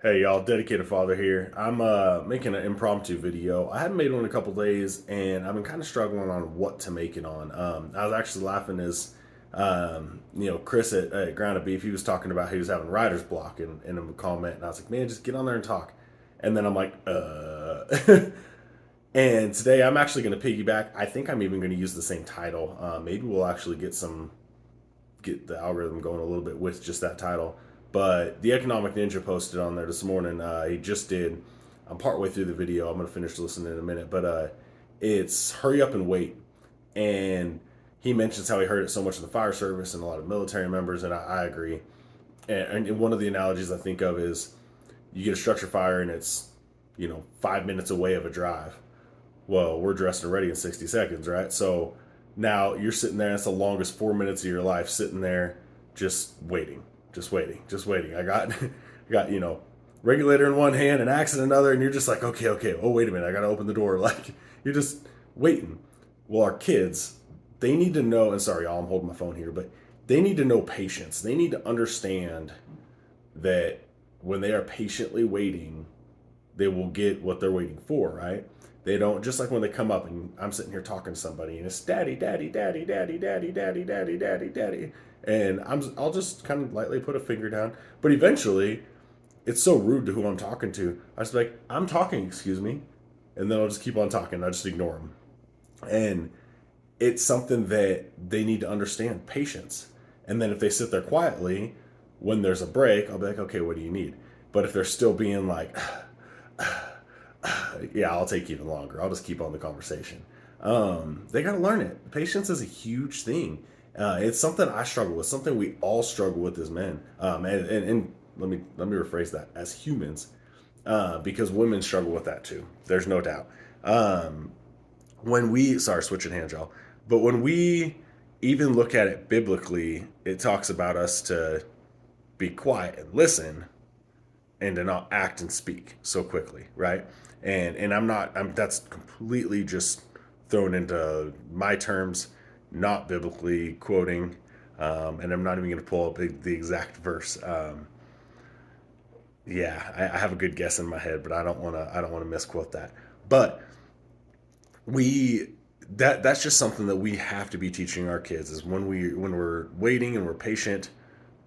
Hey y'all, dedicated father here. I'm making an impromptu video. I haven't made one in a couple days, and I've been kind of struggling on what to make it on. I was actually laughing as Chris at Grounded Beef. He was talking about he was having writer's block in a comment, and I was like, man, just get on there and talk. And then I'm like, and today I'm actually going to piggyback. I think I'm even going to use the same title. Maybe we'll actually get the algorithm going a little bit with just that title. But the Economic Ninja posted on there this morning. He just did. I'm partway through the video. I'm gonna finish listening in a minute, but it's hurry up and wait. And he mentions how he heard it so much in the fire service and a lot of military members, and I agree. And one of the analogies I think of is you get a structure fire and it's 5 minutes away of a drive. Well, we're dressed and ready in 60 seconds, right? So now you're sitting there, and it's the longest 4 minutes of your life sitting there just waiting, just waiting, just waiting. I got, regulator in one hand and axe in another, and you're just like, okay, okay, oh, wait a minute, I got to open the door. Like, you're just waiting. Well, our kids, they need to know, and sorry, y'all, I'm holding my phone here, but they need to know patience. They need to understand that when they are patiently waiting, they will get what they're waiting for, right? They don't, just like when they come up and I'm sitting here talking to somebody and it's daddy, daddy, daddy, daddy, daddy, daddy, daddy, daddy, daddy. And I'll just kind of lightly put a finger down. But eventually, it's so rude to who I'm talking to. I just be like, I'm talking, excuse me. And then I'll just keep on talking. I just ignore them. And it's something that they need to understand patience. And then if they sit there quietly, when there's a break, I'll be like, okay, what do you need? But if they're still being like, yeah, I'll take even longer. I'll just keep on the conversation. They got to learn it. Patience is a huge thing. It's something I struggle with, something we all struggle with as men. And let me rephrase that as humans, because women struggle with that too. There's no doubt. Um, when we sorry, switching hands, y'all. But when we even look at it biblically, it talks about us to be quiet and listen and to not act and speak so quickly, right? And I'm that's completely just thrown into my terms, not biblically quoting, and I'm not even going to pull up the exact verse. Yeah, I have a good guess in my head, but I don't want to misquote that. But we that's just something that we have to be teaching our kids is when we're waiting and we're patient,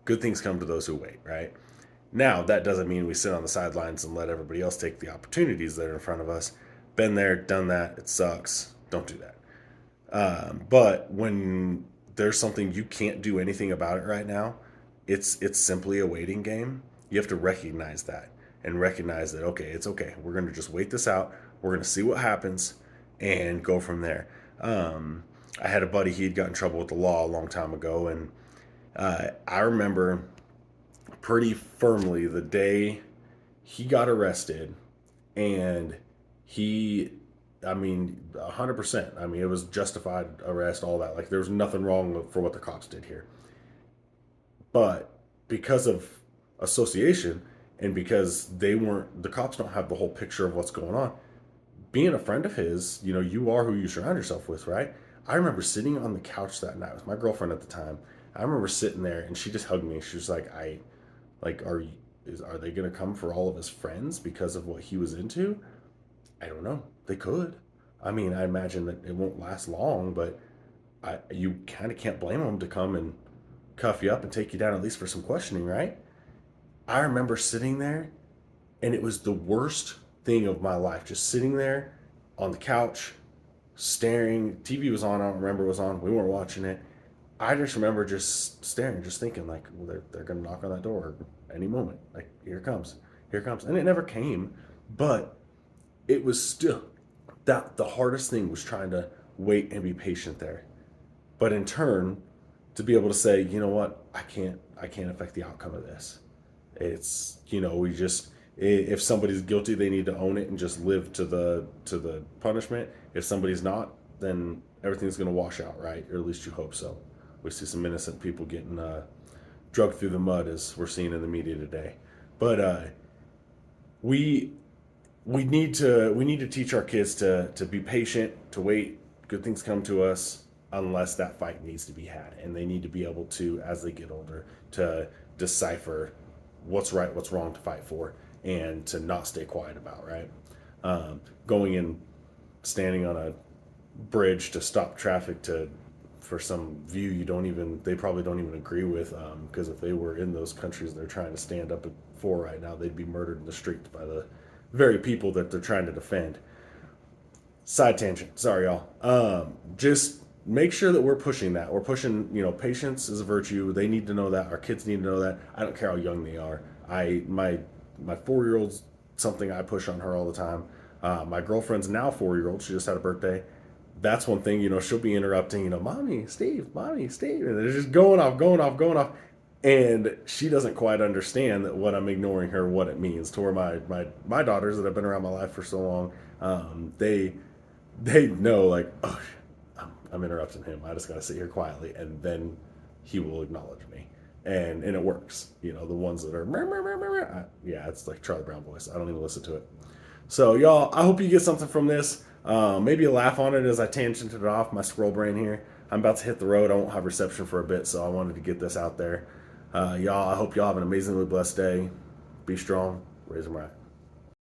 good things come to those who wait, right? Now, that doesn't mean we sit on the sidelines and let everybody else take the opportunities that are in front of us. Been there, done that. It sucks. Don't do that. But when there's something you can't do anything about it right now, it's simply a waiting game. You have to recognize that and recognize that okay, it's okay. We're gonna just wait this out. We're gonna see what happens and go from there. I had a buddy. He had got in trouble with the law a long time ago, and I remember pretty firmly the day he got arrested, and he, I mean, 100%. I mean, it was justified arrest, all that. Like, there was nothing wrong for what the cops did here. But because of association and because the cops don't have the whole picture of what's going on, being a friend of his, you are who you surround yourself with, right? I remember sitting on the couch that night with my girlfriend at the time. I remember sitting there and she just hugged me. She was like, are they going to come for all of his friends because of what he was into? I don't know. They could. I mean, I imagine that it won't last long, but you kind of can't blame them to come and cuff you up and take you down at least for some questioning, right? I remember sitting there, and it was the worst thing of my life. Just sitting there on the couch, staring. TV was on. I don't remember it was on. We weren't watching it. I just remember just staring, just thinking like, well, they're gonna knock on that door any moment. Like, here it comes, and it never came. But it was still that the hardest thing was trying to wait and be patient there. But in turn, to be able to say, you know what, I can't affect the outcome of this. It's we just if somebody's guilty, they need to own it and just live to the punishment. If somebody's not, then everything's going to wash out, right? Or at least you hope so. We see some innocent people getting drugged through the mud, as we're seeing in the media today. But we we need to teach our kids to be patient, to wait. Good things come to us unless that fight needs to be had, and they need to be able to, as they get older, to decipher what's right, what's wrong to fight for. and to not stay quiet about, right? Going and standing on a bridge to stop traffic to for some view they probably don't even agree with, because if they were in those countries they're trying to stand up for right now, they'd be murdered in the streets by the very people that they're trying to defend. Side tangent, sorry y'all. Just make sure that we're pushing that. We're pushing, patience is a virtue. They need to know that. Our kids need to know that. I don't care how young they are. My 4-year-old's something I push on her all the time. My girlfriend's now 4-year-old. She just had a birthday. That's one thing, she'll be interrupting, mommy, Steve, and they're just going off, going off, going off. And she doesn't quite understand that what I'm ignoring her, what it means. To where my daughters that have been around my life for so long, they know, like, oh, I'm interrupting him. I just got to sit here quietly, and then he will acknowledge me, and it works. The ones that are yeah, it's like Charlie Brown voice. I don't even listen to it. So y'all, I hope you get something from this. Maybe a laugh on it as I tangented it off my scroll brain here. I'm about to hit the road. I won't have reception for a bit, so I wanted to get this out there. Y'all, I hope y'all have an amazingly blessed day. Be strong. Raise them right.